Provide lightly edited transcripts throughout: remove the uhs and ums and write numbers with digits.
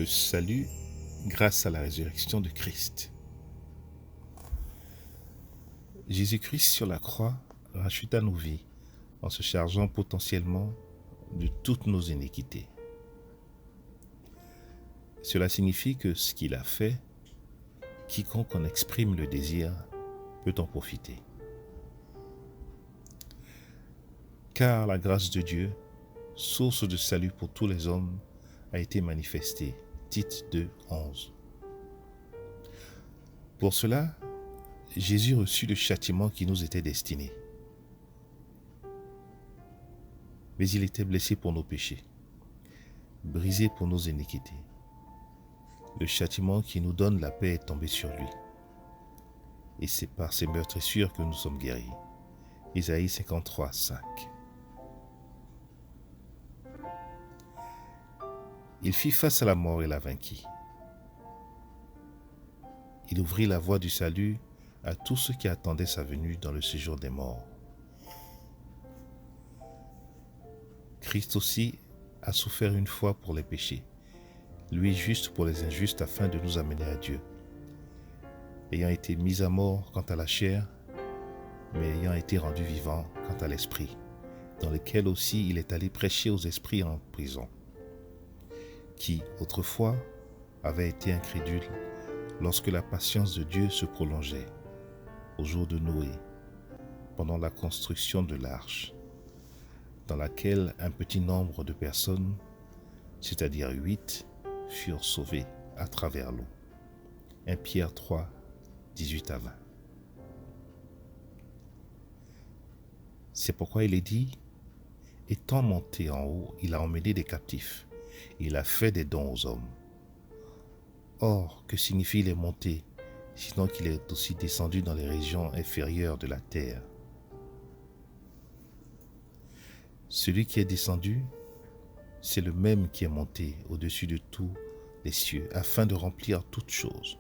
le salut grâce à la résurrection de Christ. Jésus-Christ sur la croix racheta nos vies en se chargeant potentiellement de toutes nos iniquités. Cela signifie que ce qu'il a fait, quiconque en exprime le désir peut en profiter. Car la grâce de Dieu, source de salut pour tous les hommes, a été manifestée. Tite 2, 11. Pour cela, Jésus reçut le châtiment qui nous était destiné. Mais il était blessé pour nos péchés, brisé pour nos iniquités. Le châtiment qui nous donne la paix est tombé sur lui. Et c'est par ses meurtrissures que nous sommes guéris. Isaïe 53, 5. Il fit face à la mort et la vainquit. Il ouvrit la voie du salut à tous ceux qui attendaient sa venue dans le séjour des morts. Christ aussi a souffert une fois pour les péchés, lui juste pour les injustes afin de nous amener à Dieu. Ayant été mis à mort quant à la chair, mais ayant été rendu vivant quant à l'esprit, dans lequel aussi il est allé prêcher aux esprits en prison, qui, autrefois, avaient été incrédules lorsque la patience de Dieu se prolongeait, au jour de Noé, pendant la construction de l'arche, dans laquelle un petit nombre de personnes, c'est-à-dire 8, furent sauvées à travers l'eau. 1 Pierre 3, 18 à 20. C'est pourquoi il est dit, étant monté en haut, il a emmené des captifs, il a fait des dons aux hommes. Or, que signifie les montées, sinon qu'il est aussi descendu dans les régions inférieures de la terre? Celui qui est descendu, c'est le même qui est monté au-dessus de tous les cieux, afin de remplir toutes choses.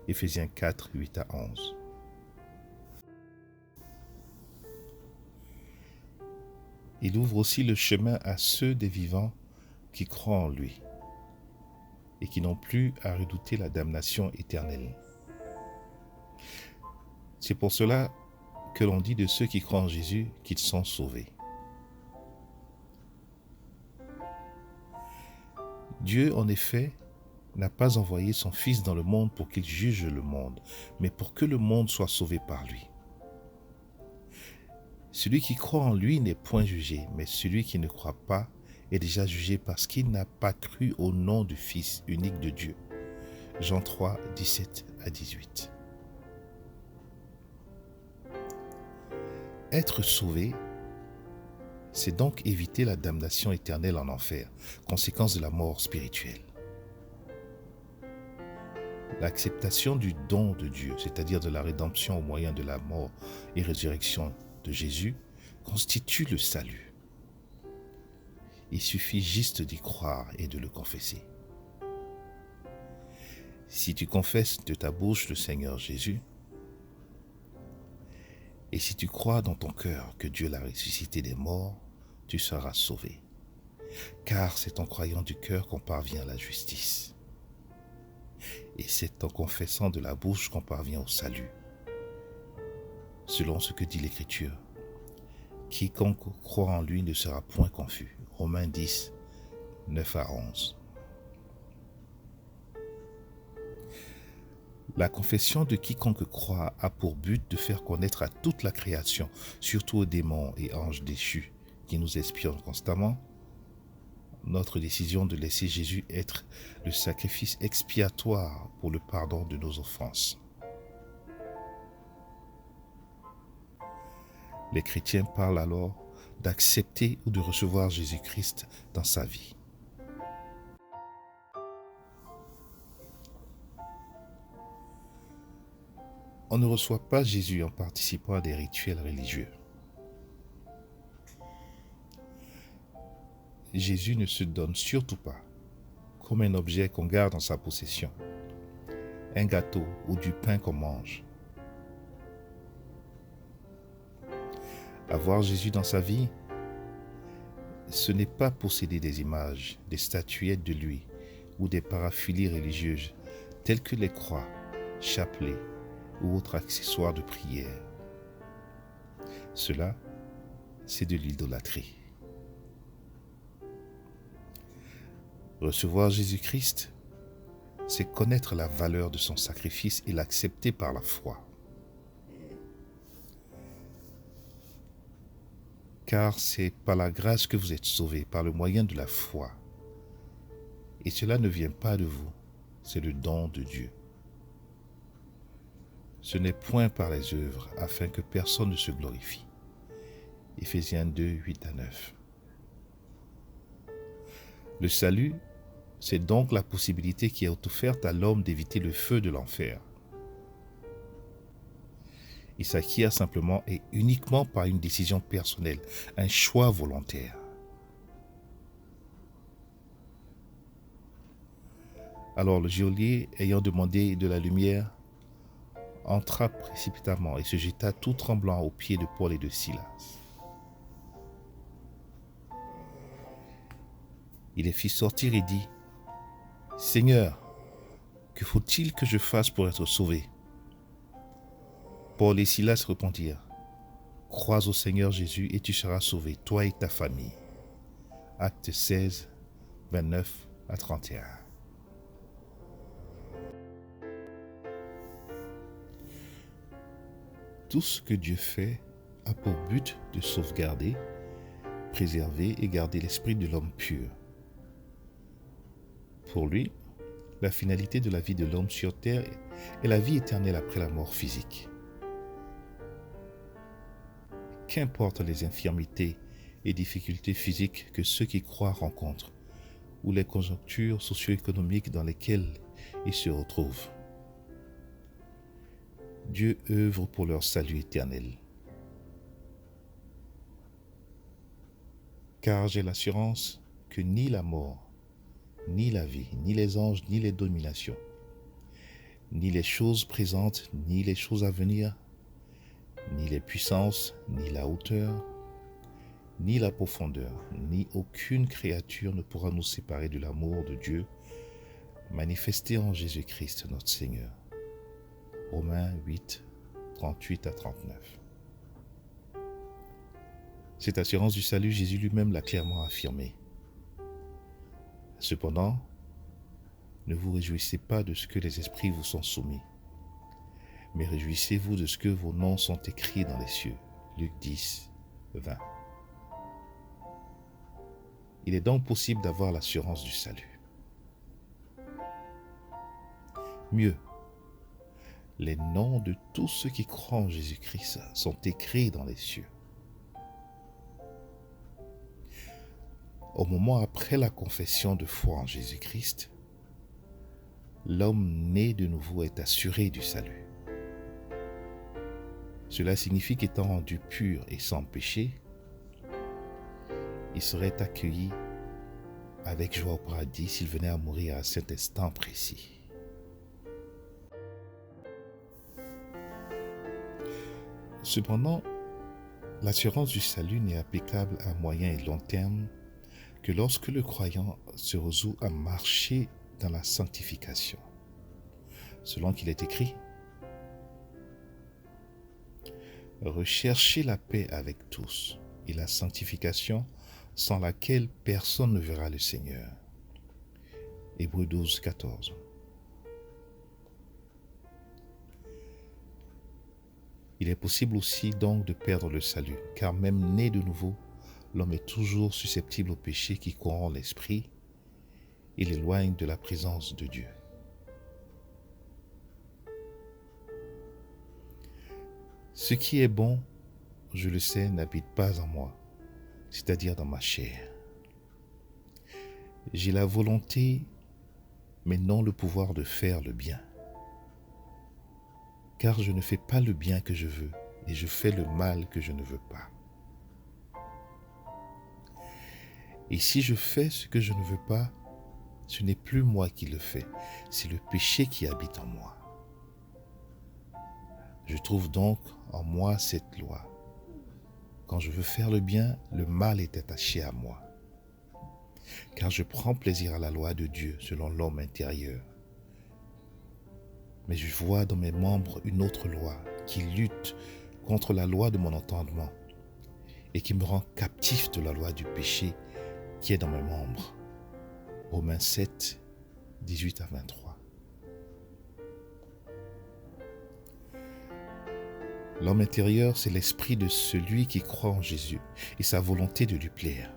Éphésiens 4, 8 à 11. Il ouvre aussi le chemin à ceux des vivants qui croient en lui et qui n'ont plus à redouter la damnation éternelle. C'est pour cela que l'on dit de ceux qui croient en Jésus qu'ils sont sauvés. Dieu, en effet, n'a pas envoyé son Fils dans le monde pour qu'il juge le monde, mais pour que le monde soit sauvé par lui. Celui qui croit en lui n'est point jugé, mais celui qui ne croit pas est déjà jugé parce qu'il n'a pas cru au nom du Fils unique de Dieu. Jean 3, 17 à 18. Être sauvé, c'est donc éviter la damnation éternelle en enfer, conséquence de la mort spirituelle. L'acceptation du don de Dieu, c'est-à-dire de la rédemption au moyen de la mort et résurrection de Jésus, constitue le salut. Il suffit juste d'y croire et de le confesser. Si tu confesses de ta bouche le Seigneur Jésus, et si tu crois dans ton cœur que Dieu l'a ressuscité des morts, tu seras sauvé. Car c'est en croyant du cœur qu'on parvient à la justice. Et c'est en confessant de la bouche qu'on parvient au salut. Selon ce que dit l'Écriture, quiconque croit en lui ne sera point confus. Romains 10, 9 à 11. La confession de quiconque croit a pour but de faire connaître à toute la création, surtout aux démons et anges déchus qui nous espionnent constamment, notre décision de laisser Jésus être le sacrifice expiatoire pour le pardon de nos offenses. Les chrétiens parlent alors d'accepter ou de recevoir Jésus-Christ dans sa vie. On ne reçoit pas Jésus en participant à des rituels religieux. Jésus ne se donne surtout pas comme un objet qu'on garde en sa possession, un gâteau ou du pain qu'on mange. Avoir Jésus dans sa vie, ce n'est pas posséder des images, des statuettes de lui ou des paraphilies religieuses telles que les croix, chapelets ou autres accessoires de prière. Cela, c'est de l'idolâtrie. Recevoir Jésus-Christ, c'est connaître la valeur de son sacrifice et l'accepter par la foi. Car c'est par la grâce que vous êtes sauvés, par le moyen de la foi. Et cela ne vient pas de vous, c'est le don de Dieu. Ce n'est point par les œuvres, afin que personne ne se glorifie. Éphésiens 2, 8 à 9. Le salut, c'est donc la possibilité qui est offerte à l'homme d'éviter le feu de l'enfer. Il s'acquiert simplement et uniquement par une décision personnelle, un choix volontaire. Alors le geôlier, ayant demandé de la lumière, entra précipitamment et se jeta tout tremblant aux pieds de Paul et de Silas. Il les fit sortir et dit, « Seigneur, que faut-il que je fasse pour être sauvé ?» Paul et Silas répondirent, « Crois au Seigneur Jésus et tu seras sauvé, toi et ta famille. » Actes 16, 29 à 31. Tout ce que Dieu fait a pour but de sauvegarder, préserver et garder l'esprit de l'homme pur. Pour lui, la finalité de la vie de l'homme sur terre est la vie éternelle après la mort physique. Qu'importe les infirmités et difficultés physiques que ceux qui croient rencontrent, ou les conjonctures socio-économiques dans lesquelles ils se retrouvent, Dieu œuvre pour leur salut éternel. Car j'ai l'assurance que ni la mort, ni la vie, ni les anges, ni les dominations, ni les choses présentes, ni les choses à venir, ni les puissances, ni la hauteur, ni la profondeur, ni aucune créature ne pourra nous séparer de l'amour de Dieu manifesté en Jésus-Christ notre Seigneur. Romains 8, 38 à 39. Cette assurance du salut, Jésus lui-même l'a clairement affirmée. Cependant, ne vous réjouissez pas de ce que les esprits vous sont soumis, mais réjouissez-vous de ce que vos noms sont écrits dans les cieux. Luc 10, 20. Il est donc possible d'avoir l'assurance du salut. Mieux, les noms de tous ceux qui croient en Jésus-Christ sont écrits dans les cieux. Au moment après la confession de foi en Jésus-Christ, l'homme né de nouveau est assuré du salut. Cela signifie qu'étant rendu pur et sans péché, il serait accueilli avec joie au paradis s'il venait à mourir à cet instant précis. Cependant, l'assurance du salut n'est applicable à moyen et long terme que lorsque le croyant se résout à marcher dans la sanctification. Selon qu'il est écrit, « Recherchez la paix avec tous et la sanctification sans laquelle personne ne verra le Seigneur. » Hébreux 12, 14. Il est possible aussi donc de perdre le salut, car même né de nouveau, l'homme est toujours susceptible au péché qui corrompt l'esprit et l'éloigne de la présence de Dieu. Ce qui est bon, je le sais, n'habite pas en moi, c'est-à-dire dans ma chair. J'ai la volonté, mais non le pouvoir de faire le bien. Car je ne fais pas le bien que je veux, et je fais le mal que je ne veux pas. Et si je fais ce que je ne veux pas, ce n'est plus moi qui le fais, c'est le péché qui habite en moi. Je trouve donc en moi cette loi. Quand je veux faire le bien, le mal est attaché à moi. car je prends plaisir à la loi de Dieu selon l'homme intérieur. Mais je vois dans mes membres une autre loi qui lutte contre la loi de mon entendement et qui me rend captif de la loi du péché qui est dans mes membres. Romains 7, 18 à 23. L'homme intérieur, c'est l'esprit de celui qui croit en Jésus et sa volonté de lui plaire.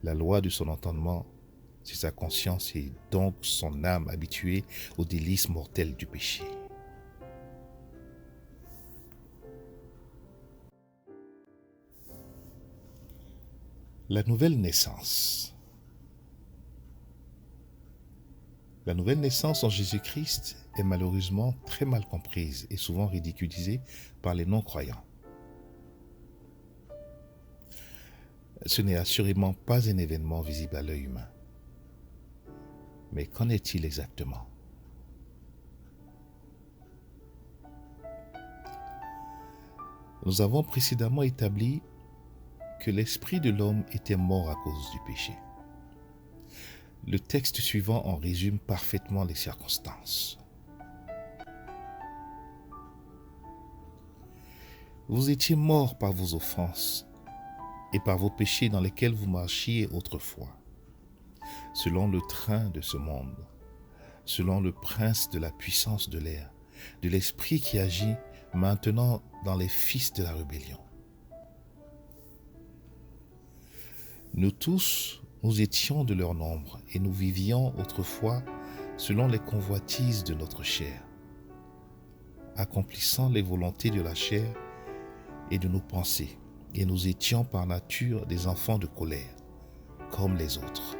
La loi de son entendement, c'est sa conscience et donc son âme habituée aux délices mortelles du péché. La nouvelle naissance. La nouvelle naissance en Jésus-Christ est malheureusement très mal comprise et souvent ridiculisée par les non-croyants. Ce n'est assurément pas un événement visible à l'œil humain. Mais qu'en est-il exactement? Nous avons précédemment établi que l'esprit de l'homme était mort à cause du péché. Le texte suivant en résume parfaitement les circonstances. Vous étiez morts par vos offenses et par vos péchés dans lesquels vous marchiez autrefois, selon le train de ce monde, selon le prince de la puissance de l'air, de l'esprit qui agit maintenant dans les fils de la rébellion. Nous tous, nous étions de leur nombre et nous vivions autrefois selon les convoitises de notre chair, accomplissant les volontés de la chair et de nos pensées, et nous étions par nature des enfants de colère, comme les autres.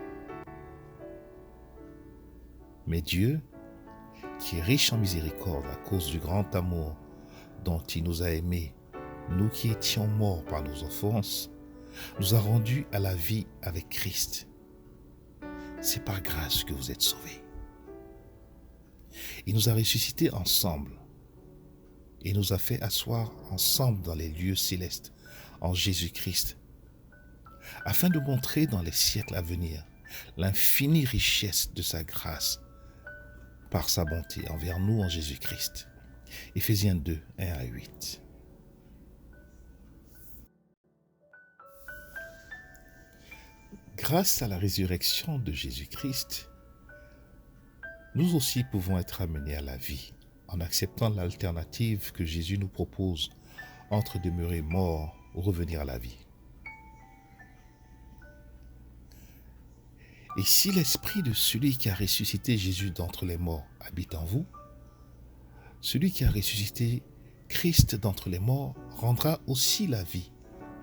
Mais Dieu, qui est riche en miséricorde à cause du grand amour dont il nous a aimés, nous qui étions morts par nos offenses, nous a rendus à la vie avec Christ. C'est par grâce que vous êtes sauvés. Il nous a ressuscités ensemble et nous a fait asseoir ensemble dans les lieux célestes en Jésus-Christ, afin de montrer dans les siècles à venir l'infinie richesse de sa grâce par sa bonté envers nous en Jésus-Christ. Éphésiens 2, 1 à 8. Grâce à la résurrection de Jésus-Christ, nous aussi pouvons être amenés à la vie en acceptant l'alternative que Jésus nous propose entre demeurer mort ou revenir à la vie. Et si l'esprit de celui qui a ressuscité Jésus d'entre les morts habite en vous, celui qui a ressuscité Christ d'entre les morts rendra aussi la vie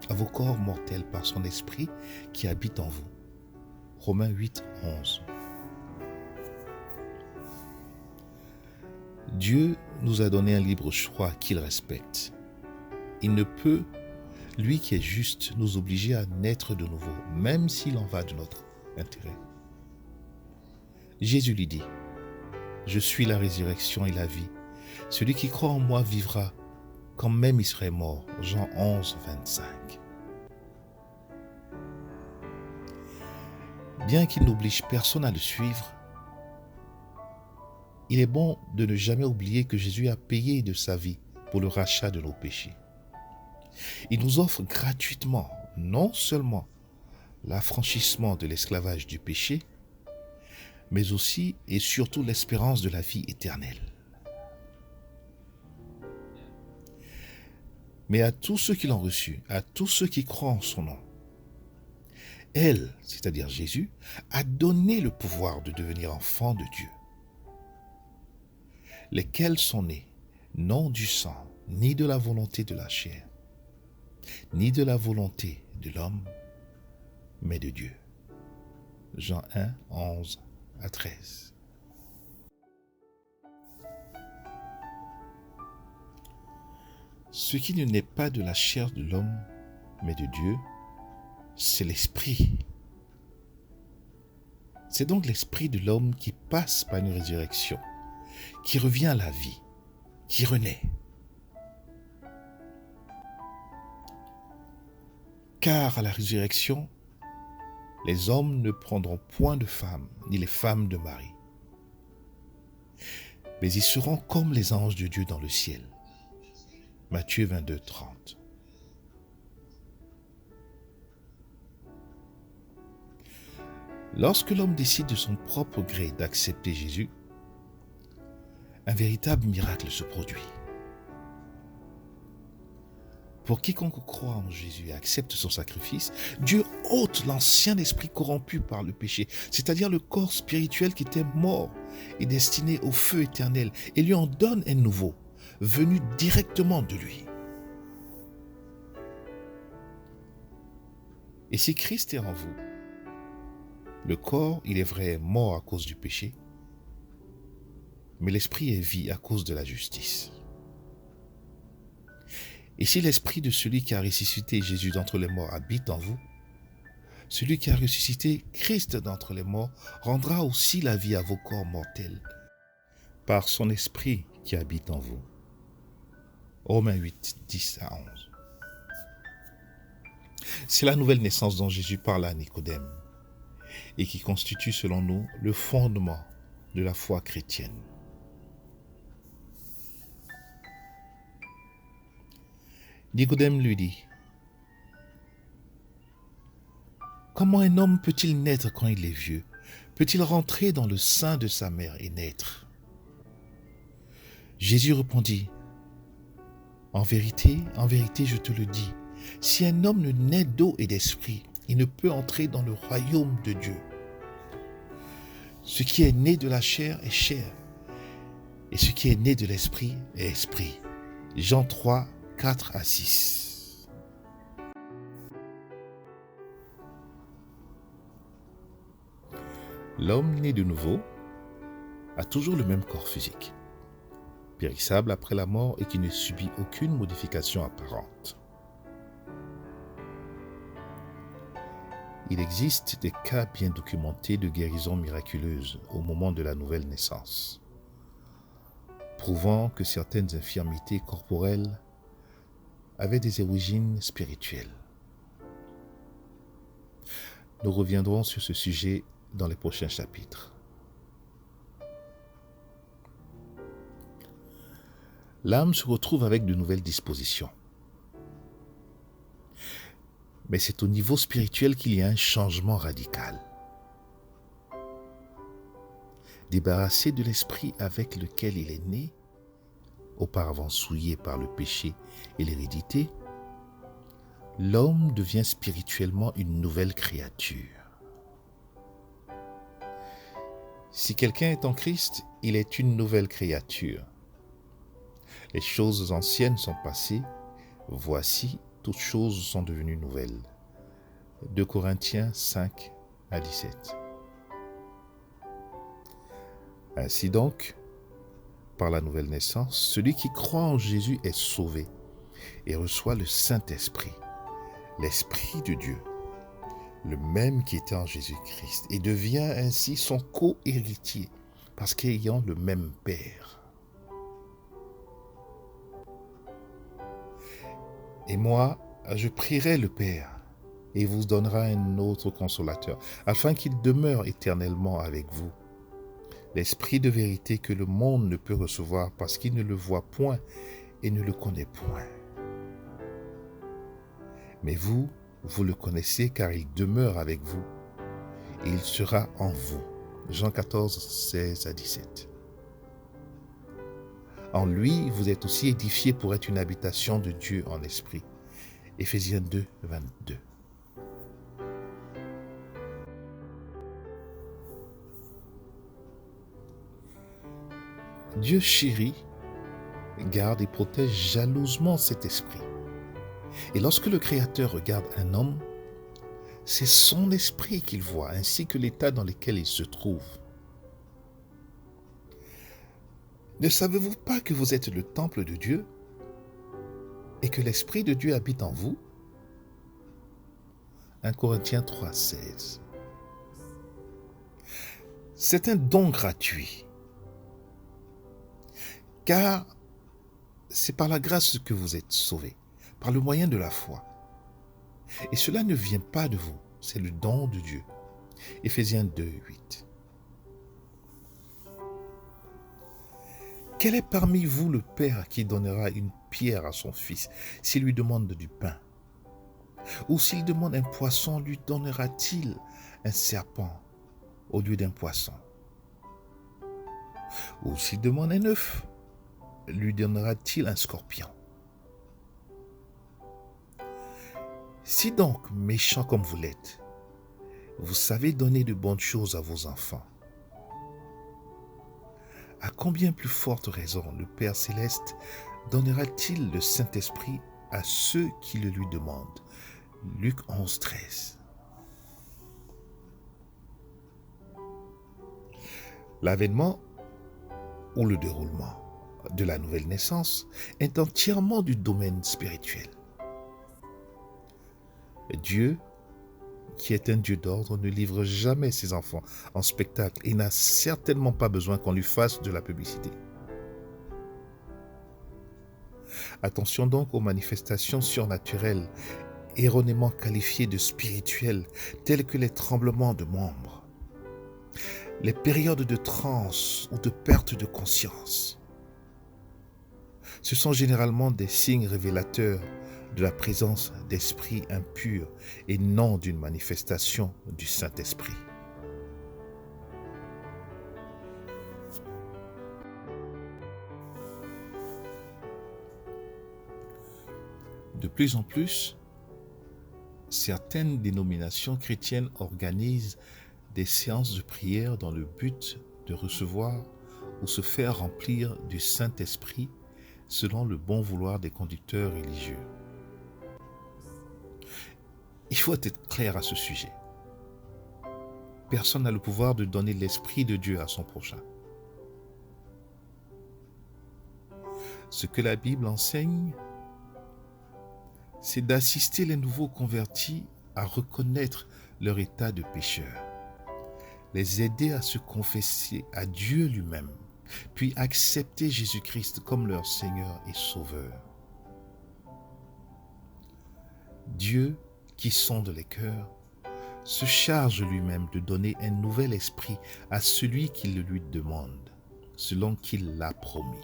à vos corps mortels par son esprit qui habite en vous. Romains 8, 11. Dieu nous a donné un libre choix qu'il respecte. Il ne peut, lui qui est juste, nous obliger à naître de nouveau, même s'il en va de notre intérêt. Jésus lui dit, « Je suis la résurrection et la vie. Celui qui croit en moi vivra, quand même il serait mort. » Jean 11, 25. Bien qu'il n'oblige personne à le suivre, il est bon de ne jamais oublier que Jésus a payé de sa vie pour le rachat de nos péchés. Il nous offre gratuitement, non seulement l'affranchissement de l'esclavage du péché, mais aussi et surtout l'espérance de la vie éternelle. Mais à tous ceux qui l'ont reçu, à tous ceux qui croient en son nom, elle, c'est-à-dire Jésus, a donné le pouvoir de devenir enfants de Dieu, lesquels sont nés, non du sang, ni de la volonté de la chair, ni de la volonté de l'homme, mais de Dieu. Jean 1, 11 à 13. Ce qui ne naît pas de la chair de l'homme, mais de Dieu, c'est l'esprit. C'est donc l'esprit de l'homme qui passe par une résurrection, qui revient à la vie, qui renaît. Car à la résurrection, Les hommes ne prendront point de femmes, ni les femmes de mari. Mais ils seront comme les anges de Dieu dans le ciel. Matthieu 22, 30. Lorsque l'homme décide de son propre gré d'accepter Jésus, un véritable miracle se produit. Pour quiconque croit en Jésus et accepte son sacrifice, Dieu ôte l'ancien esprit corrompu par le péché, c'est-à-dire le corps spirituel qui était mort et destiné au feu éternel, et lui en donne un nouveau, venu directement de lui. Et si Christ est en vous, le corps, il est vrai, est mort à cause du péché, mais l'esprit est vie à cause de la justice. Et si l'esprit de celui qui a ressuscité Jésus d'entre les morts habite en vous, celui qui a ressuscité Christ d'entre les morts rendra aussi la vie à vos corps mortels, par son esprit qui habite en vous. Romains 8, 10 à 11. C'est la nouvelle naissance dont Jésus parle à Nicodème et qui constitue, selon nous, le fondement de la foi chrétienne. Nicodème lui dit: comment un homme peut-il naître quand il est vieux? Peut-il rentrer dans le sein de sa mère et naître? Jésus répondit: en vérité, je te le dis, si un homme ne naît d'eau et d'esprit, il ne peut entrer dans le royaume de Dieu. Ce qui est né de la chair est chair, et ce qui est né de l'esprit est esprit. Jean 3, 4 à 6. L'homme né de nouveau a toujours le même corps physique, périssable après la mort et qui ne subit aucune modification apparente. Il existe des cas bien documentés de guérison miraculeuse au moment de la nouvelle naissance, prouvant que certaines infirmités corporelles avaient des origines spirituelles. Nous reviendrons sur ce sujet dans les prochains chapitres. L'âme se retrouve avec de nouvelles dispositions. Mais c'est au niveau spirituel qu'il y a un changement radical. Débarrassé de l'esprit avec lequel il est né, auparavant souillé par le péché et l'hérédité, l'homme devient spirituellement une nouvelle créature. Si quelqu'un est en Christ, il est une nouvelle créature. Les choses anciennes sont passées, voici, toutes choses sont devenues nouvelles. 2 Corinthiens 5 à 17. Ainsi donc, par la nouvelle naissance, celui qui croit en Jésus est sauvé et reçoit le Saint-Esprit, l'Esprit de Dieu, le même qui était en Jésus-Christ, et devient ainsi son co-héritier, parce qu'ayant le même Père. Et moi, je prierai le Père, et il vous donnera un autre consolateur, afin qu'il demeure éternellement avec vous. L'Esprit de vérité que le monde ne peut recevoir parce qu'il ne le voit point et ne le connaît point. Mais vous, vous le connaissez car il demeure avec vous et il sera en vous. Jean 14, 16 à 17. En lui, vous êtes aussi édifiés pour être une habitation de Dieu en esprit. Éphésiens 2, 22. Dieu chérit, garde et protège jalousement cet esprit. Et lorsque le Créateur regarde un homme, c'est son esprit qu'il voit, ainsi que l'état dans lequel il se trouve. Ne savez-vous pas que vous êtes le temple de Dieu et que l'Esprit de Dieu habite en vous? 1 Corinthiens 3, 16. C'est un don gratuit, car c'est par la grâce que vous êtes sauvés, par le moyen de la foi. Et cela ne vient pas de vous, c'est le don de Dieu, Éphésiens 2, 8. Quel est parmi vous le père qui donnera une pierre à son fils s'il lui demande du pain? Ou s'il demande un poisson, lui donnera-t-il un serpent au lieu d'un poisson? Ou s'il demande un œuf, lui donnera-t-il un scorpion? Si donc, méchants comme vous l'êtes, vous savez donner de bonnes choses à vos enfants, à combien plus forte raison le Père Céleste donnera-t-il le Saint-Esprit à ceux qui le lui demandent? Luc 11, 13. L'avènement ou le déroulement de la nouvelle naissance est entièrement du domaine spirituel. Dieu, qui est un Dieu d'ordre, ne livre jamais ses enfants en spectacle et n'a certainement pas besoin qu'on lui fasse de la publicité. Attention donc aux manifestations surnaturelles erronément qualifiées de spirituelles, telles que les tremblements de membres, les périodes de transe ou de perte de conscience. Ce sont généralement des signes révélateurs de la présence d'esprits impurs et non d'une manifestation du Saint-Esprit. De plus en plus, certaines dénominations chrétiennes organisent des séances de prière dans le but de recevoir ou se faire remplir du Saint-Esprit selon le bon vouloir des conducteurs religieux. Il faut être clair à ce sujet. Personne n'a le pouvoir de donner l'Esprit de Dieu à son prochain. Ce que la Bible enseigne, c'est d'assister les nouveaux convertis à reconnaître leur état de pécheur, les aider à se confesser à Dieu lui-même, puis accepter Jésus-Christ comme leur Seigneur et Sauveur. Dieu, qui sonde les cœurs, se charge lui-même de donner un nouvel esprit à celui qui le lui demande, selon qu'il l'a promis.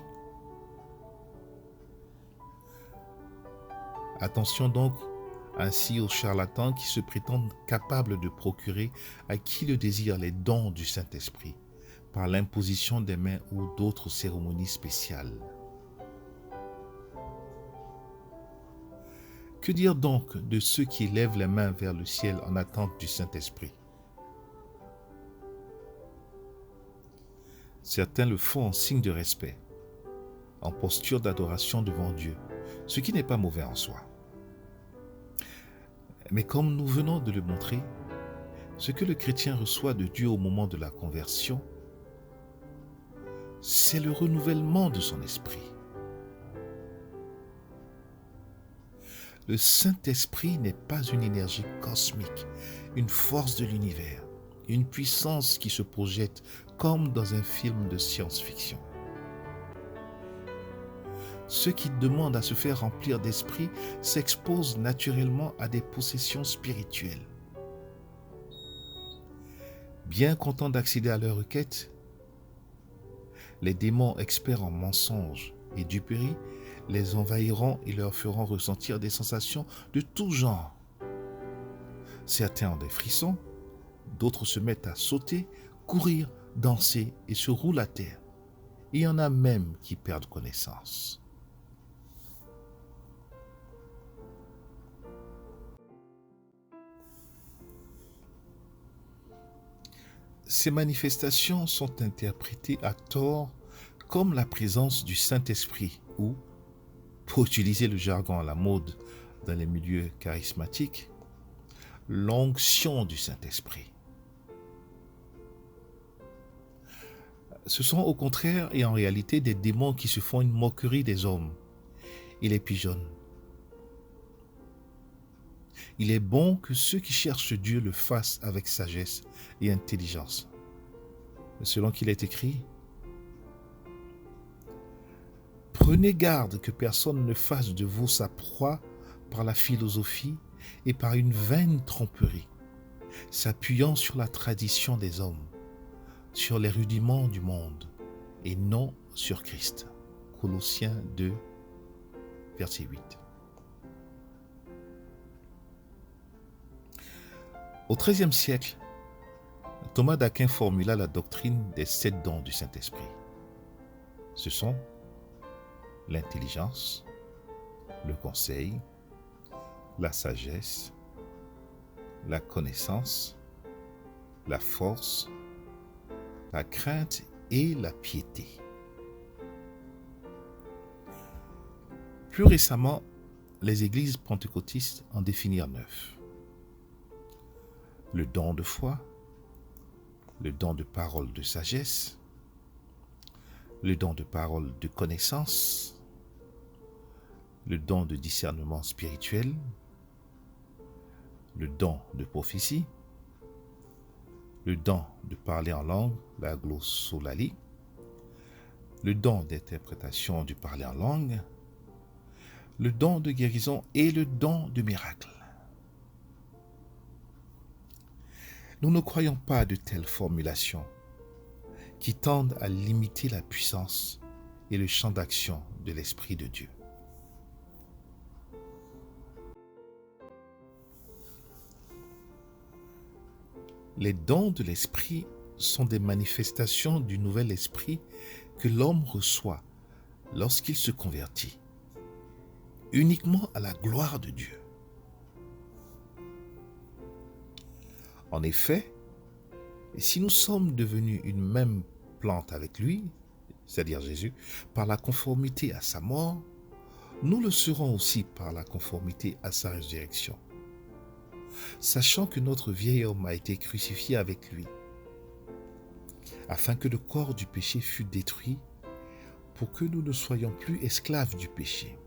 Attention donc ainsi aux charlatans qui se prétendent capables de procurer à qui le désire les dons du Saint-Esprit par l'imposition des mains ou d'autres cérémonies spéciales. Que dire donc de ceux qui lèvent les mains vers le ciel en attente du Saint-Esprit? Certains le font en signe de respect, en posture d'adoration devant Dieu, ce qui n'est pas mauvais en soi. Mais comme nous venons de le montrer, ce que le chrétien reçoit de Dieu au moment de la conversion, c'est le renouvellement de son esprit. Le Saint-Esprit n'est pas une énergie cosmique, une force de l'univers, une puissance qui se projette comme dans un film de science-fiction. Ceux qui demandent à se faire remplir d'esprit s'exposent naturellement à des possessions spirituelles. Bien contents d'accéder à leur requête, les démons experts en mensonges et duperies les envahiront et leur feront ressentir des sensations de tout genre. Certains ont des frissons, d'autres se mettent à sauter, courir, danser et se roulent à terre. Il y en a même qui perdent connaissance. Ces manifestations sont interprétées à tort comme la présence du Saint-Esprit ou, pour utiliser le jargon à la mode dans les milieux charismatiques, l'onction du Saint-Esprit. Ce sont au contraire et en réalité des démons qui se font une moquerie des hommes et les pigeonnent. Il est bon que ceux qui cherchent Dieu le fassent avec sagesse et intelligence. Selon qu'il est écrit, « Prenez garde que personne ne fasse de vous sa proie par la philosophie et par une vaine tromperie, s'appuyant sur la tradition des hommes, sur les rudiments du monde et non sur Christ. Colossiens 2, verset 8. Au XIIIe siècle, Thomas d'Aquin formula la doctrine des 7 dons du Saint-Esprit. Ce sont l'intelligence, le conseil, la sagesse, la connaissance, la force, la crainte et la piété. Plus récemment, les églises pentecôtistes en définirent 9. Le don de foi, le don de parole de sagesse, le don de parole de connaissance, le don de discernement spirituel, le don de prophétie, le don de parler en langue, la glossolalie, le don d'interprétation du parler en langue, le don de guérison et le don de miracle. Nous ne croyons pas à de telles formulations qui tendent à limiter la puissance et le champ d'action de l'Esprit de Dieu. Les dons de l'Esprit sont des manifestations du nouvel esprit que l'homme reçoit lorsqu'il se convertit, uniquement à la gloire de Dieu. En effet, si nous sommes devenus une même plante avec lui, c'est-à-dire Jésus, par la conformité à sa mort, nous le serons aussi par la conformité à sa résurrection. Sachant que notre vieil homme a été crucifié avec lui, afin que le corps du péché fût détruit, pour que nous ne soyons plus esclaves du péché.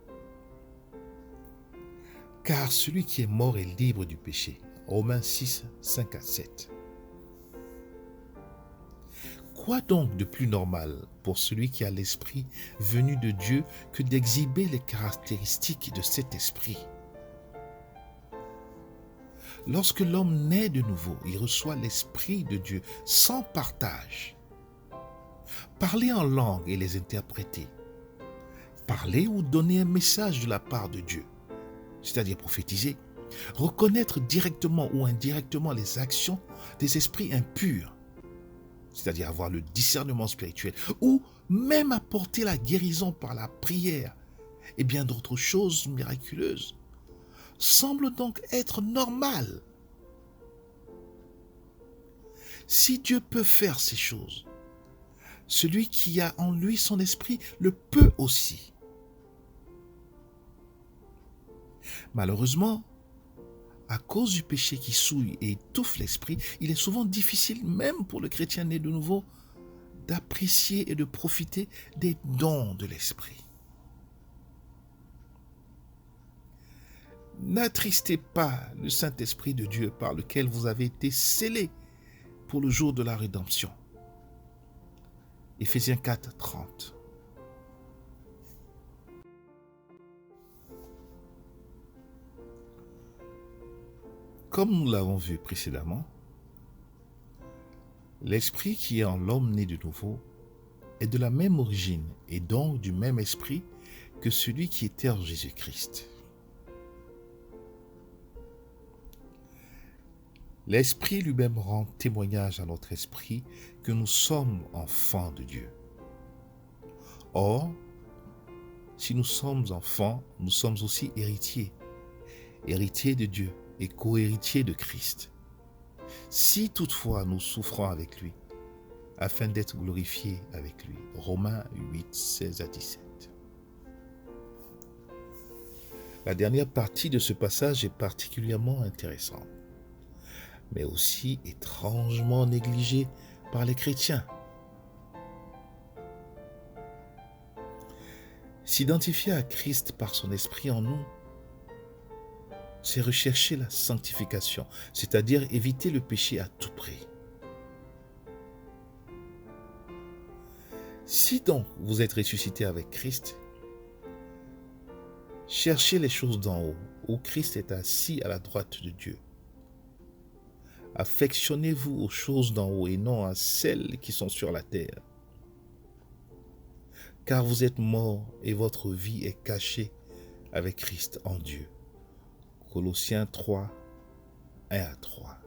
Car celui qui est mort est libre du péché. Romains 6, 5 à 7. Quoi donc de plus normal pour celui qui a l'esprit venu de Dieu que d'exhiber les caractéristiques de cet esprit? Lorsque l'homme naît de nouveau, il reçoit l'Esprit de Dieu sans partage. Parler en langue et les interpréter. Parler ou donner un message de la part de Dieu, c'est-à-dire prophétiser. Reconnaître directement ou indirectement les actions des esprits impurs, c'est-à-dire avoir le discernement spirituel, ou même apporter la guérison par la prière et bien d'autres choses miraculeuses, semble donc être normal. Si Dieu peut faire ces choses, celui qui a en lui son esprit le peut aussi. Malheureusement, à cause du péché qui souille et étouffe l'esprit, il est souvent difficile, même pour le chrétien né de nouveau, d'apprécier et de profiter des dons de l'esprit. N'attristez pas le Saint-Esprit de Dieu par lequel vous avez été scellés pour le jour de la rédemption. Éphésiens 4, 30. Comme nous l'avons vu précédemment, l'esprit qui est en l'homme né de nouveau est de la même origine et donc du même esprit que celui qui était en Jésus-Christ. L'Esprit lui-même rend témoignage à notre esprit que nous sommes enfants de Dieu. Or, si nous sommes enfants, nous sommes aussi héritiers, héritiers de Dieu et co-héritiers de Christ. Si toutefois nous souffrons avec lui, afin d'être glorifiés avec lui. Romains 8, 16 à 17. La dernière partie de ce passage est particulièrement intéressante, mais aussi étrangement négligée par les chrétiens. S'identifier à Christ par son esprit en nous, c'est rechercher la sanctification, c'est-à-dire éviter le péché à tout prix. Si donc vous êtes ressuscité avec Christ, cherchez les choses d'en haut, où Christ est assis à la droite de Dieu. affectionnez-vous aux choses d'en haut et non à celles qui sont sur la terre. Car vous êtes morts et votre vie est cachée avec Christ en Dieu. Colossiens 3, 1 à 3.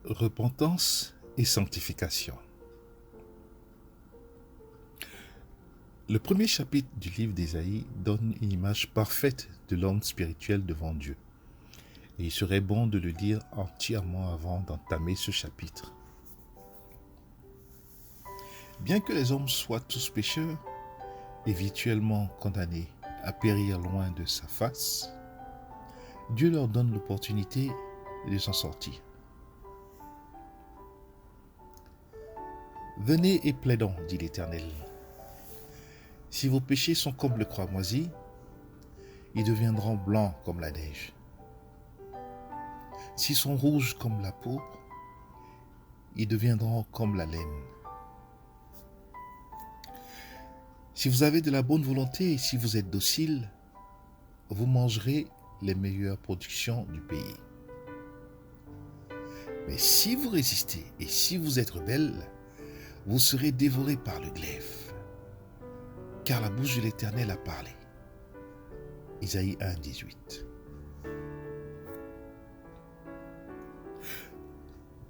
Repentance et sanctification. Le premier chapitre du livre d'Ésaïe donne une image parfaite de l'homme spirituel devant Dieu. Et il serait bon de le lire entièrement avant d'entamer ce chapitre. Bien que les hommes soient tous pécheurs et virtuellement condamnés à périr loin de sa face, Dieu leur donne l'opportunité de s'en sortir. Venez et plaidons, dit l'Éternel. Si vos péchés sont comme le cramoisi, ils deviendront blancs comme la neige. S'ils sont rouges comme la pourpre, ils deviendront comme la laine. Si vous avez de la bonne volonté et si vous êtes docile, vous mangerez les meilleures productions du pays. Mais si vous résistez et si vous êtes rebelles, vous serez dévorés par le glaive, car la bouche de l'Éternel a parlé. Isaïe 1, 18.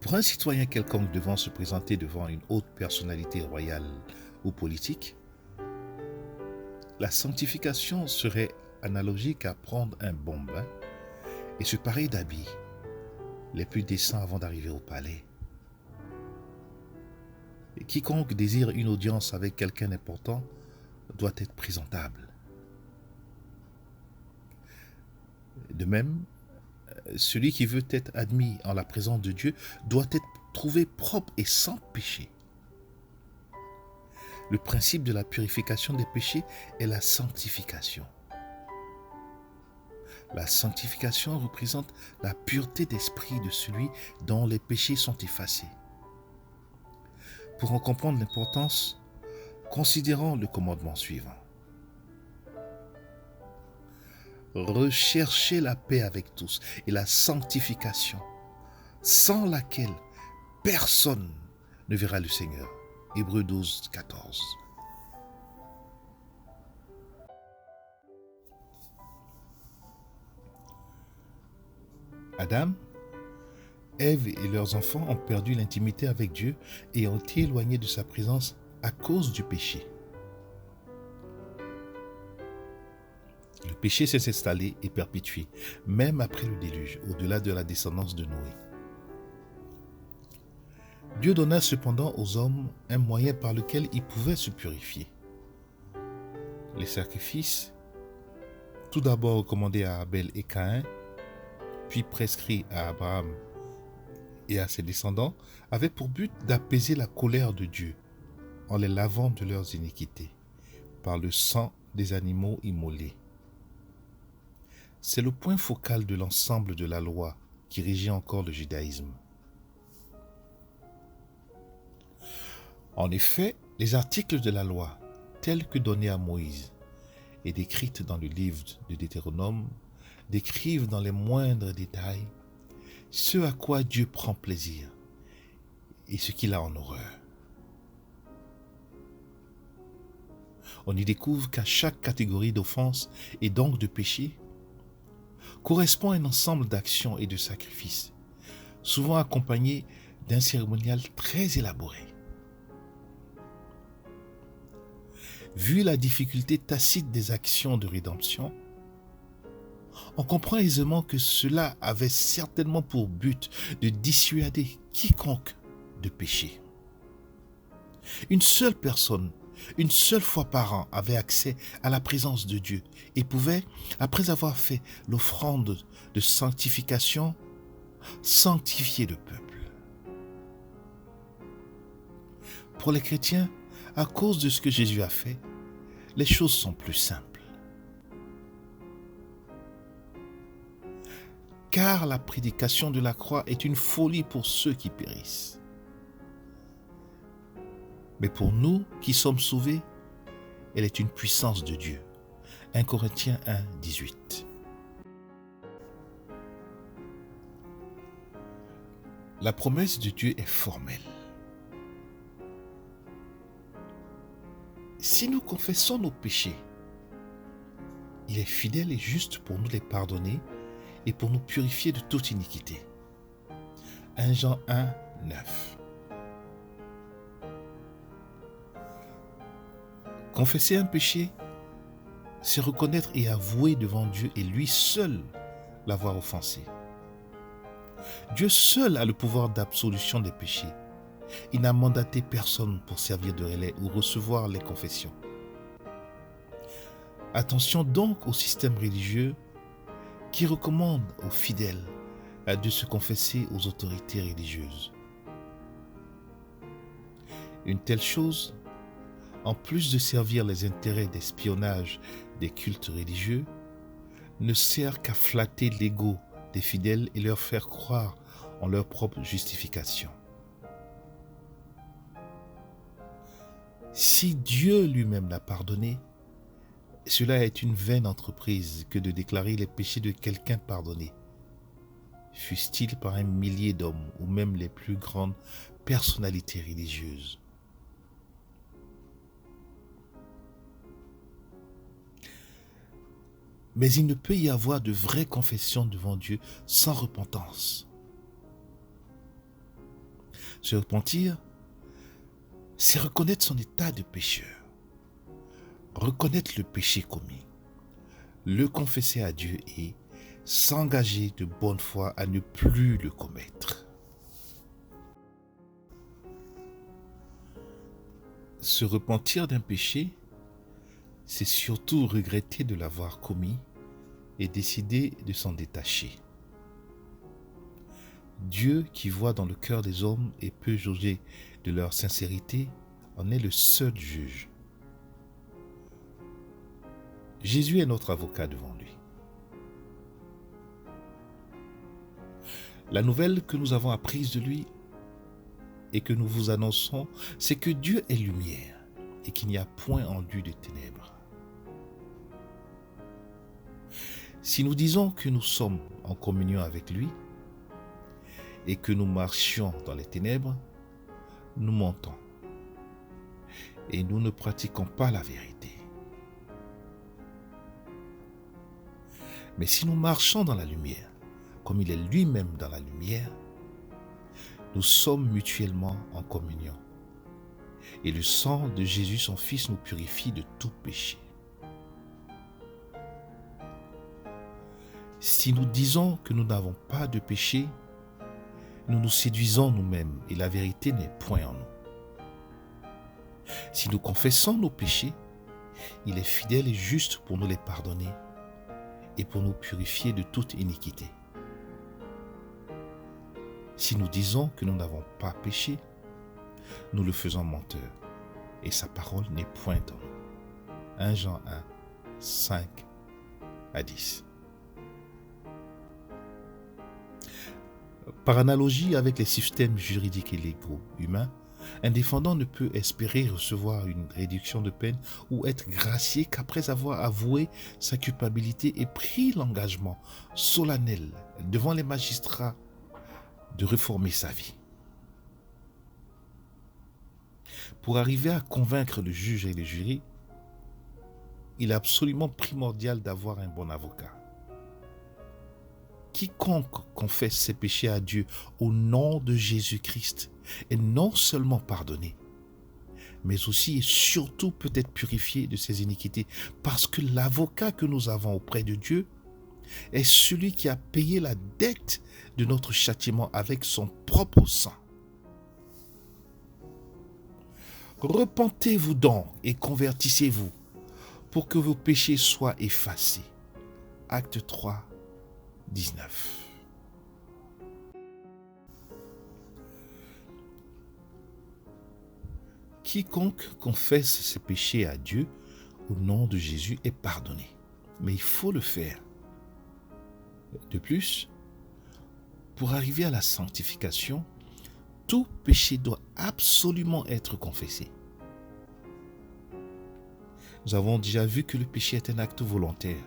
Pour un citoyen quelconque devant se présenter devant une haute personnalité royale ou politique, la sanctification serait analogique à prendre un bon bain et se parer d'habits les plus décents avant d'arriver au palais. Et quiconque désire une audience avec quelqu'un d'important doit être présentable. De même, celui qui veut être admis en la présence de Dieu doit être trouvé propre et sans péché. Le principe de la purification des péchés est la sanctification. La sanctification représente la pureté d'esprit de celui dont les péchés sont effacés. Pour en comprendre l'importance, considérons le commandement suivant. Recherchez la paix avec tous et la sanctification, sans laquelle personne ne verra le Seigneur. Hébreux 12, 14. Adam, Ève et leurs enfants ont perdu l'intimité avec Dieu et ont été éloignés de sa présence à cause du péché. Le péché s'est installé et perpétué, même après le déluge, au-delà de la descendance de Noé. Dieu donna cependant aux hommes un moyen par lequel ils pouvaient se purifier. Les sacrifices, tout d'abord recommandés à Abel et Caïn, puis prescrits à Abraham et à ses descendants, avaient pour but d'apaiser la colère de Dieu en les lavant de leurs iniquités par le sang des animaux immolés. C'est le point focal de l'ensemble de la loi qui régit encore le judaïsme. En effet, les articles de la loi, tels que donnés à Moïse et décrites dans le livre de Deutéronome, décrivent dans les moindres détails ce à quoi Dieu prend plaisir et ce qu'il a en horreur. On y découvre qu'à chaque catégorie d'offense et donc de péché correspond un ensemble d'actions et de sacrifices, souvent accompagnés d'un cérémonial très élaboré. Vu la difficulté tacite des actions de rédemption, on comprend aisément que cela avait certainement pour but de dissuader quiconque de pécher. Une seule personne, une seule fois par an, avait accès à la présence de Dieu et pouvait, après avoir fait l'offrande de sanctification, sanctifier le peuple. Pour les chrétiens, à cause de ce que Jésus a fait, les choses sont plus simples. Car la prédication de la croix est une folie pour ceux qui périssent. Mais pour nous qui sommes sauvés, elle est une puissance de Dieu, 1 Corinthiens 1, 18. La promesse de Dieu est formelle. Si nous confessons nos péchés, il est fidèle et juste pour nous les pardonner et pour nous purifier de toute iniquité. 1 Jean 1, 9. Confesser un péché, c'est reconnaître et avouer devant Dieu et lui seul l'avoir offensé. Dieu seul a le pouvoir d'absolution des péchés. Il n'a mandaté personne pour servir de relais ou recevoir les confessions. Attention donc au système religieux qui recommande aux fidèles de se confesser aux autorités religieuses. Une telle chose, en plus de servir les intérêts d'espionnage des cultes religieux, ne sert qu'à flatter l'ego des fidèles et leur faire croire en leur propre justification. Si Dieu lui-même l'a pardonné, cela est une vaine entreprise que de déclarer les péchés de quelqu'un pardonnés, fût-il par un millier d'hommes ou même les plus grandes personnalités religieuses. Mais il ne peut y avoir de vraie confession devant Dieu sans repentance. Se repentir, c'est reconnaître son état de pécheur, reconnaître le péché commis, le confesser à Dieu et s'engager de bonne foi à ne plus le commettre. Se repentir d'un péché, c'est surtout regretter de l'avoir commis et décider de s'en détacher. Dieu, qui voit dans le cœur des hommes et peut jauger de leur sincérité, en est le seul juge. Jésus est notre avocat devant lui. La nouvelle que nous avons apprise de lui et que nous vous annonçons, c'est que Dieu est lumière et qu'il n'y a point en lui de ténèbres. Si nous disons que nous sommes en communion avec lui et que nous marchions dans les ténèbres, nous mentons et nous ne pratiquons pas la vérité. Mais si nous marchons dans la lumière, comme il est lui-même dans la lumière, nous sommes mutuellement en communion. Et le sang de Jésus, son Fils, nous purifie de tout péché. Si nous disons que nous n'avons pas de péché, nous nous séduisons nous-mêmes et la vérité n'est point en nous. Si nous confessons nos péchés, il est fidèle et juste pour nous les pardonner et pour nous purifier de toute iniquité. Si nous disons que nous n'avons pas péché, nous le faisons menteur et sa parole n'est point en nous. 1 Jean 1, 5 à 10. Par analogie avec les systèmes juridiques et légaux humains, un défendant ne peut espérer recevoir une réduction de peine ou être gracié qu'après avoir avoué sa culpabilité et pris l'engagement solennel devant les magistrats de réformer sa vie. Pour arriver à convaincre le juge et le jury, il est absolument primordial d'avoir un bon avocat. Quiconque confesse ses péchés à Dieu au nom de Jésus-Christ est non seulement pardonné, mais aussi et surtout peut être purifié de ses iniquités, parce que l'avocat que nous avons auprès de Dieu est celui qui a payé la dette de notre châtiment avec son propre sang. Repentez-vous donc et convertissez-vous pour que vos péchés soient effacés. Acte 3, 19. Quiconque confesse ses péchés à Dieu au nom de Jésus est pardonné. Mais il faut le faire. De plus, pour arriver à la sanctification, tout péché doit absolument être confessé. Nous avons déjà vu que le péché est un acte volontaire.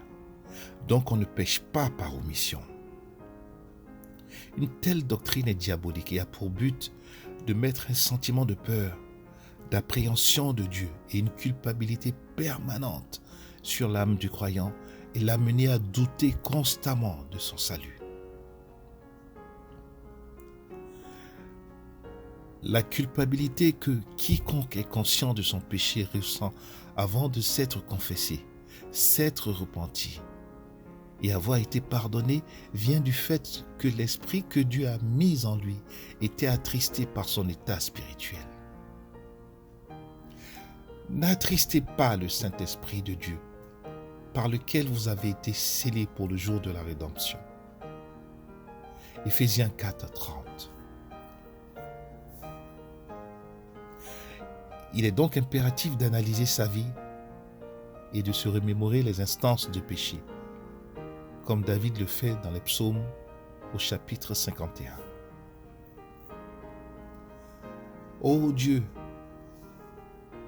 Donc on ne pêche pas par omission. Une telle doctrine est diabolique et a pour but de mettre un sentiment de peur, d'appréhension de Dieu et une culpabilité permanente sur l'âme du croyant et l'amener à douter constamment de son salut. La culpabilité que quiconque est conscient de son péché ressent avant de s'être confessé, s'être repenti et avoir été pardonné vient du fait que l'esprit que Dieu a mis en lui était attristé par son état spirituel. N'attristez pas le Saint-Esprit de Dieu, par lequel vous avez été scellés pour le jour de la rédemption. Éphésiens 4, 30. Il est donc impératif d'analyser sa vie et de se remémorer les instances de péché, comme David le fait dans les psaumes au chapitre 51. Ô Dieu,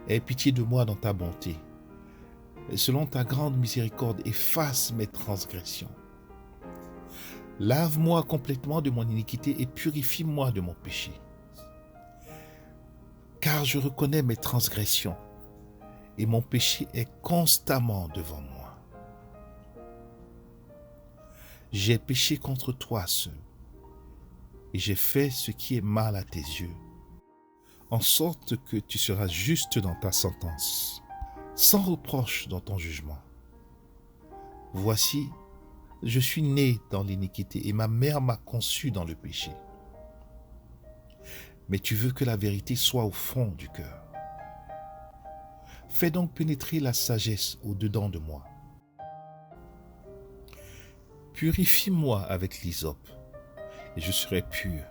aie pitié de moi dans ta bonté, et selon ta grande miséricorde, efface mes transgressions. Lave-moi complètement de mon iniquité et purifie-moi de mon péché. Car je reconnais mes transgressions et mon péché est constamment devant moi. J'ai péché contre toi seul et j'ai fait ce qui est mal à tes yeux, en sorte que tu seras juste dans ta sentence, sans reproche dans ton jugement. Voici, je suis né dans l'iniquité et ma mère m'a conçu dans le péché. Mais tu veux que la vérité soit au fond du cœur. Fais donc pénétrer la sagesse au-dedans de moi. Purifie-moi avec l'hysope et je serai pur.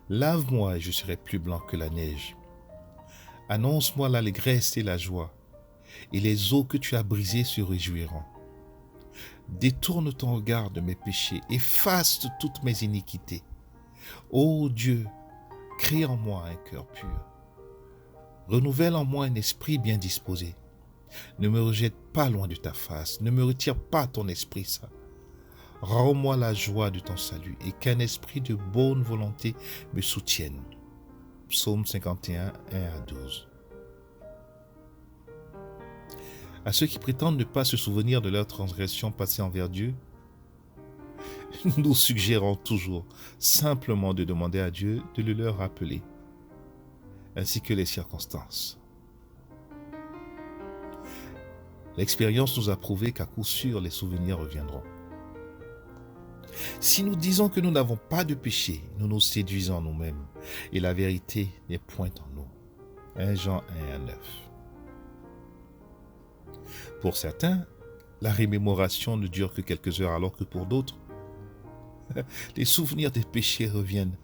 Lave-moi et je serai plus blanc que la neige. Annonce-moi l'allégresse et la joie, et les eaux que tu as brisées se réjouiront. Détourne ton regard de mes péchés, efface toutes mes iniquités. Ô Dieu, crée en moi un cœur pur. Renouvelle en moi un esprit bien disposé. Ne me rejette pas loin de ta face, ne me retire pas ton esprit saint. Rends-moi la joie de ton salut et qu'un esprit de bonne volonté me soutienne. Psaume 51, 1 à 12. À ceux qui prétendent ne pas se souvenir de leurs transgressions passées envers Dieu, nous suggérons toujours simplement de demander à Dieu de le leur rappeler, ainsi que les circonstances. L'expérience nous a prouvé qu'à coup sûr, les souvenirs reviendront. Si nous disons que nous n'avons pas de péché, nous nous séduisons nous-mêmes et la vérité n'est point en nous. 1 Jean 1 à 9. Pour certains, la remémoration ne dure que quelques heures alors que pour d'autres, les souvenirs des péchés reviennent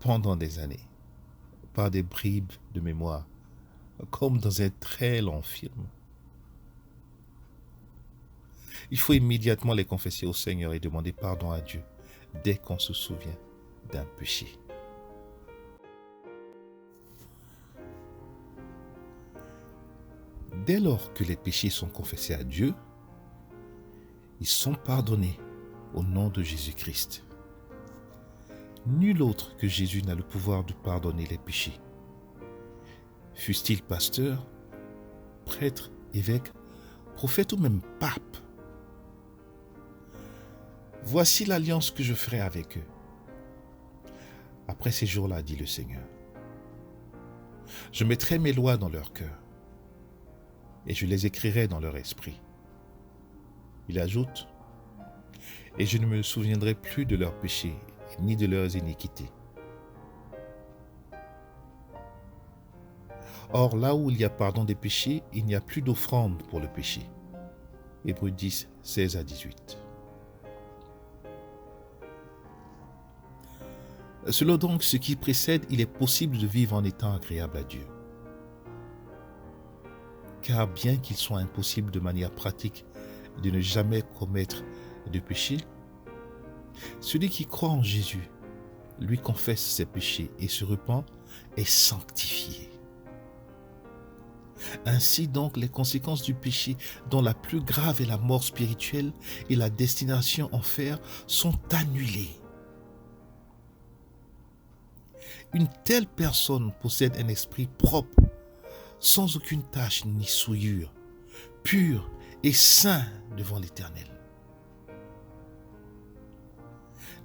pendant des années, par des bribes de mémoire, comme dans un très long film. Il faut immédiatement les confesser au Seigneur et demander pardon à Dieu dès qu'on se souvient d'un péché. Dès lors que les péchés sont confessés à Dieu, ils sont pardonnés au nom de Jésus-Christ. Nul autre que Jésus n'a le pouvoir de pardonner les péchés. Fût-il pasteur, prêtre, évêque, prophète ou même pape. Voici l'alliance que je ferai avec eux. Après ces jours-là, dit le Seigneur, je mettrai mes lois dans leur cœur et je les écrirai dans leur esprit. Il ajoute, et je ne me souviendrai plus de leurs péchés ni de leurs iniquités. Or, là où il y a pardon des péchés, il n'y a plus d'offrande pour le péché. Hébreux 10, 16 à 18. Selon donc ce qui précède, il est possible de vivre en étant agréable à Dieu. Car bien qu'il soit impossible de manière pratique de ne jamais commettre de péché, celui qui croit en Jésus, lui confesse ses péchés et se repent, est sanctifié. Ainsi donc, les conséquences du péché, dont la plus grave est la mort spirituelle et la destination en enfer, sont annulées. Une telle personne possède un esprit propre, sans aucune tache ni souillure, pur et saint devant l'Éternel.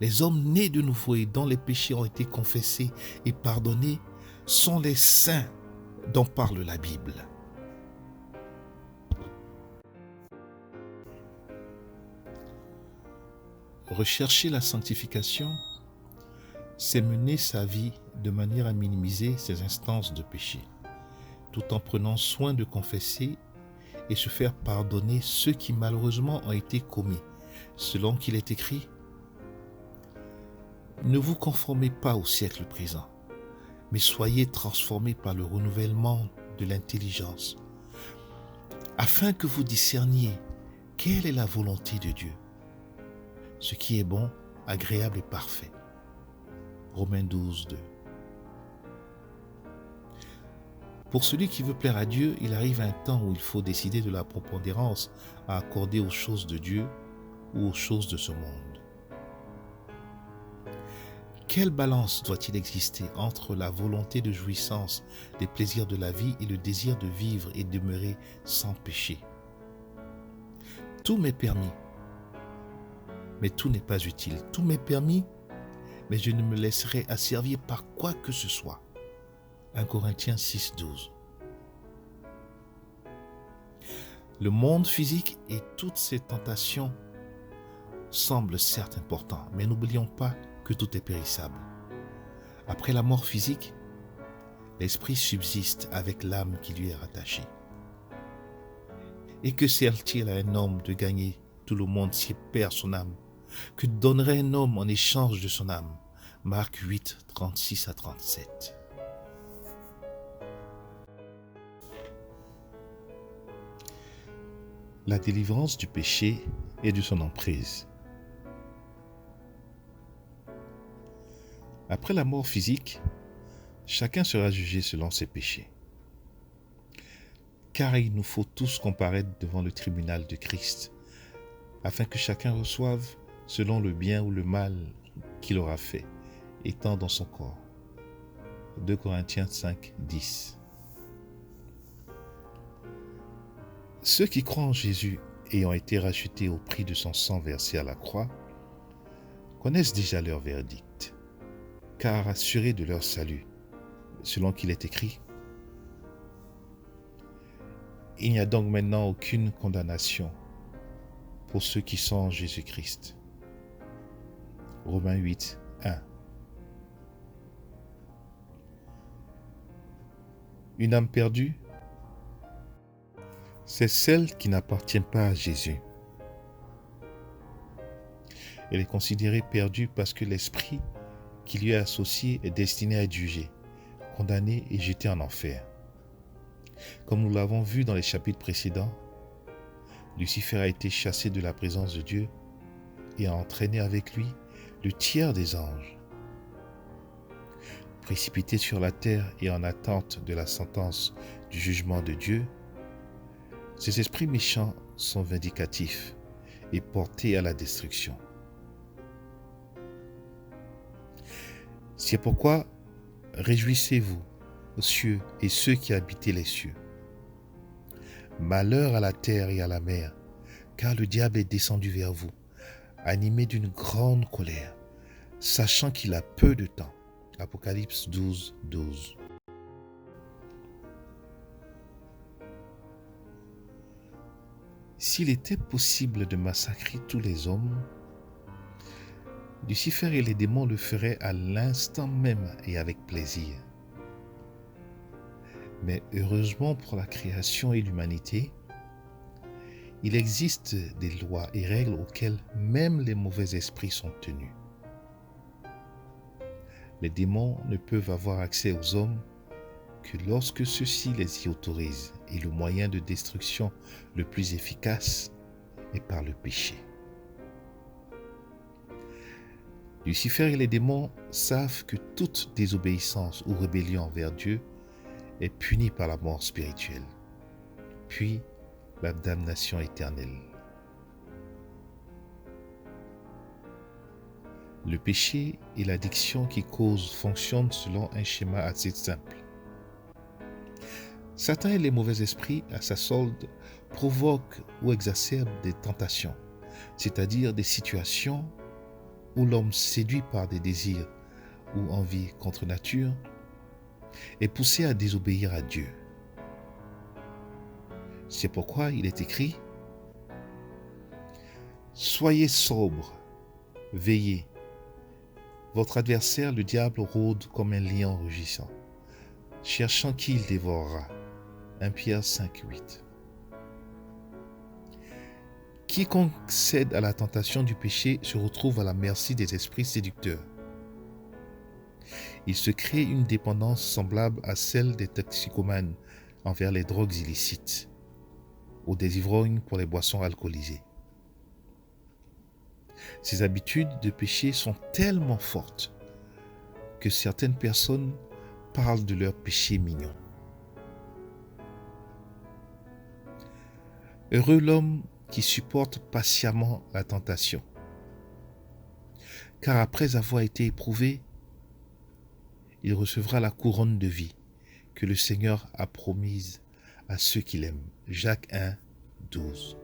Les hommes nés de nouveau et dont les péchés ont été confessés et pardonnés sont les saints dont parle la Bible. Rechercher la sanctification, c'est mener sa vie de manière à minimiser ses instances de péché, tout en prenant soin de confesser et se faire pardonner ceux qui malheureusement ont été commis, selon qu'il est écrit: ne vous conformez pas au siècle présent, mais soyez transformés par le renouvellement de l'intelligence, afin que vous discerniez quelle est la volonté de Dieu, ce qui est bon, agréable et parfait. Romains 12, 2. Pour celui qui veut plaire à Dieu, il arrive un temps où il faut décider de la prépondérance à accorder aux choses de Dieu ou aux choses de ce monde. Quelle balance doit-il exister entre la volonté de jouissance des plaisirs de la vie et le désir de vivre et demeurer sans péché? Tout m'est permis, mais tout n'est pas utile. Tout m'est permis, mais je ne me laisserai asservir par quoi que ce soit. 1 Corinthiens 6, 12. Le monde physique et toutes ses tentations semblent certes importants, mais n'oublions pas que tout est périssable. Après la mort physique, l'esprit subsiste avec l'âme qui lui est rattachée. Et que sert-il à un homme de gagner tout le monde s'il perd son âme? Que donnerait un homme en échange de son âme? Marc 8, 36 à 37. La délivrance du péché et de son emprise. Après la mort physique, chacun sera jugé selon ses péchés. Car il nous faut tous comparaître devant le tribunal de Christ, afin que chacun reçoive selon le bien ou le mal qu'il aura fait, étant dans son corps. 2 Corinthiens 5, 10. Ceux qui croient en Jésus, ayant été rachetés au prix de son sang versé à la croix, connaissent déjà leur verdict, car assurés de leur salut, selon qu'il est écrit: il n'y a donc maintenant aucune condamnation pour ceux qui sont en Jésus-Christ. Romains 8, 1. Une âme perdue, c'est celle qui n'appartient pas à Jésus. Elle est considérée perdue parce que l'esprit qui lui est associé est destiné à être jugé, condamné et jeté en enfer. Comme nous l'avons vu dans les chapitres précédents, Lucifer a été chassé de la présence de Dieu et a entraîné avec lui le tiers des anges. Précipité sur la terre et en attente de la sentence du jugement de Dieu, ces esprits méchants sont vindicatifs et portés à la destruction. C'est pourquoi réjouissez-vous, cieux et ceux qui habitez les cieux. Malheur à la terre et à la mer, car le diable est descendu vers vous, animé d'une grande colère, sachant qu'il a peu de temps. Apocalypse 12, 12. S'il était possible de massacrer tous les hommes, Lucifer et les démons le feraient à l'instant même et avec plaisir. Mais heureusement pour la création et l'humanité, il existe des lois et règles auxquelles même les mauvais esprits sont tenus. Les démons ne peuvent avoir accès aux hommes que lorsque ceux-ci les y autorisent, et le moyen de destruction le plus efficace est par le péché. Lucifer et les démons savent que toute désobéissance ou rébellion envers Dieu est punie par la mort spirituelle. puis la damnation éternelle. Le péché et l'addiction qui cause fonctionnent selon un schéma assez simple. Satan et les mauvais esprits, à sa solde, provoquent ou exacerbent des tentations, c'est-à-dire des situations où l'homme, séduit par des désirs ou envies contre nature, est poussé à désobéir à Dieu. C'est pourquoi il est écrit « Soyez sobres, veillez. Votre adversaire, le diable, rôde comme un lion rugissant, cherchant qui il dévorera. » 1 Pierre 5, 8. Quiconque cède à la tentation du péché se retrouve à la merci des esprits séducteurs. Il se crée une dépendance semblable à celle des toxicomanes envers les drogues illicites ou des ivrognes pour les boissons alcoolisées. Ces habitudes de péché sont tellement fortes que certaines personnes parlent de leur péché mignon. Heureux l'homme qui supporte patiemment la tentation, car après avoir été éprouvé, il recevra la couronne de vie que le Seigneur a promise à ceux qui l'aiment. Jacques 1, 12.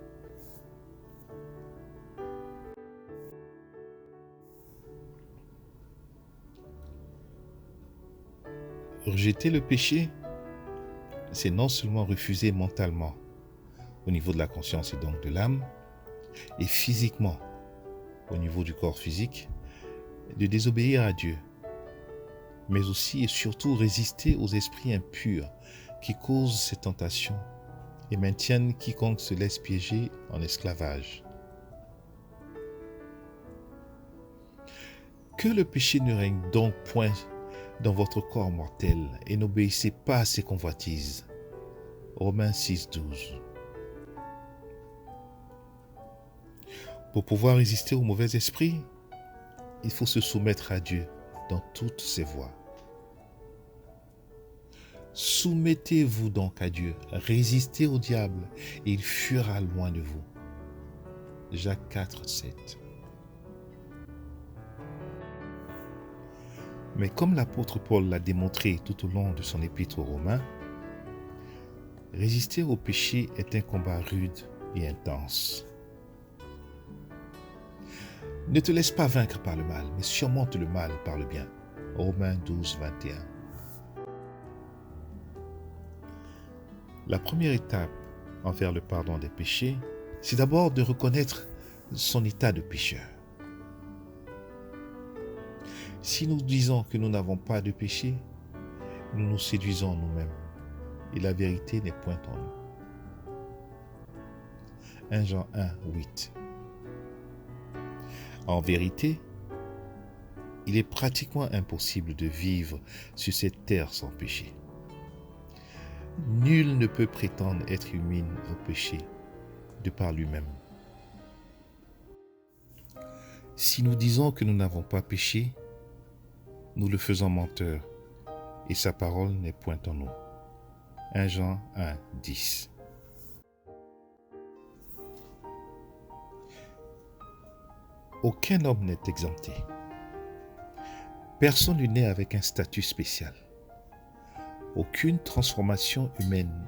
Rejeter le péché, c'est non seulement refuser mentalement, au niveau de la conscience et donc de l'âme, et physiquement, au niveau du corps physique, de désobéir à Dieu, mais aussi et surtout résister aux esprits impurs qui causent ces tentations et maintiennent quiconque se laisse piéger en esclavage. Que le péché ne règne donc point dans votre corps mortel et n'obéissez pas à ses convoitises. Romains 6, 12. Pour pouvoir résister aux mauvais esprits, il faut se soumettre à Dieu dans toutes ses voies. Soumettez-vous donc à Dieu, résistez au diable et il fuira loin de vous. Jacques 4, 7. Mais comme l'apôtre Paul l'a démontré tout au long de son épître aux Romains, résister au péché est un combat rude et intense. Ne te laisse pas vaincre par le mal, mais surmonte le mal par le bien. Romains 12, 21. La première étape envers le pardon des péchés, c'est d'abord de reconnaître son état de pécheur. Si nous disons que nous n'avons pas de péché, nous nous séduisons nous-mêmes et la vérité n'est point en nous. 1 Jean 1, 8. En vérité, il est pratiquement impossible de vivre sur cette terre sans péché. Nul ne peut prétendre être immune au péché de par lui-même. Si nous disons que nous n'avons pas péché, nous le faisons menteur et sa parole n'est point en nous. 1 Jean 1, 10. Aucun homme n'est exempté. Personne n'est né avec un statut spécial. Aucune transformation humaine,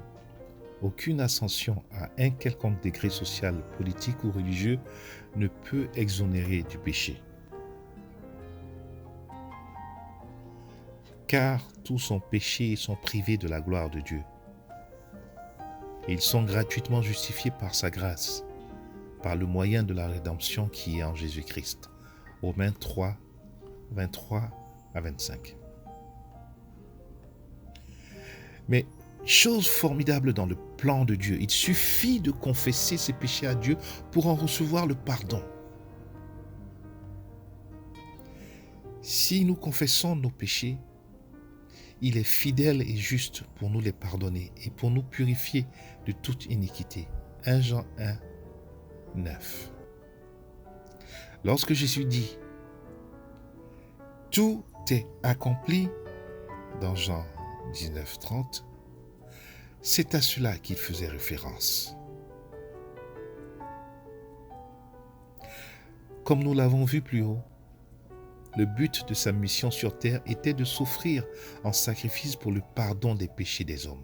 aucune ascension à un quelconque degré social, politique ou religieux ne peut exonérer du péché. Car tous sont péchés et sont privés de la gloire de Dieu. Et ils sont gratuitement justifiés par sa grâce, par le moyen de la rédemption qui est en Jésus-Christ. Romains 3, 23 à 25. Mais chose formidable dans le plan de Dieu, il suffit de confesser ses péchés à Dieu pour en recevoir le pardon. Si nous confessons nos péchés, il est fidèle et juste pour nous les pardonner et pour nous purifier de toute iniquité. 1 Jean 1, 9. Lorsque Jésus dit « Tout est accompli » dans Jean 19, 30, C'est à cela qu'il faisait référence. Comme nous l'avons vu plus haut, le but de sa mission sur terre était de s'offrir en sacrifice pour le pardon des péchés des hommes.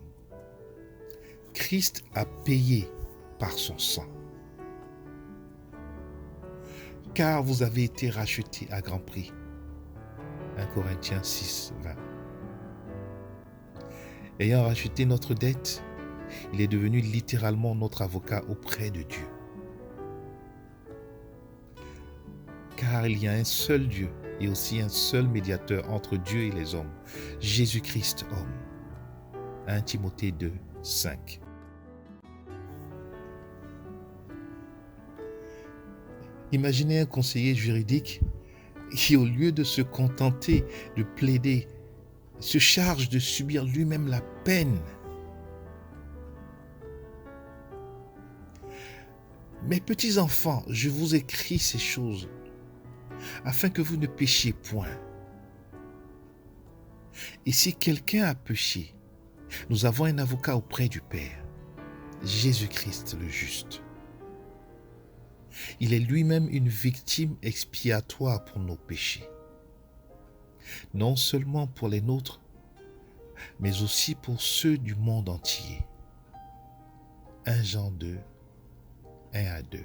Christ a payé par son sang. Car vous avez été rachetés à grand prix. 1 Corinthiens 6, 20. Ayant racheté notre dette, il est devenu littéralement notre avocat auprès de Dieu. Car il y a un seul Dieu et aussi un seul médiateur entre Dieu et les hommes, Jésus-Christ homme. 1 Timothée 2, 5. Imaginez un conseiller juridique qui, au lieu de se contenter de plaider, se charge de subir lui-même la peine. Mes petits enfants, je vous écris ces choses afin que vous ne péchiez point. Et si quelqu'un a péché, nous avons un avocat auprès du Père, Jésus-Christ le juste. Il est lui-même une victime expiatoire pour nos péchés. Non seulement pour les nôtres, mais aussi pour ceux du monde entier. 1 Jean 2, 1 à 2.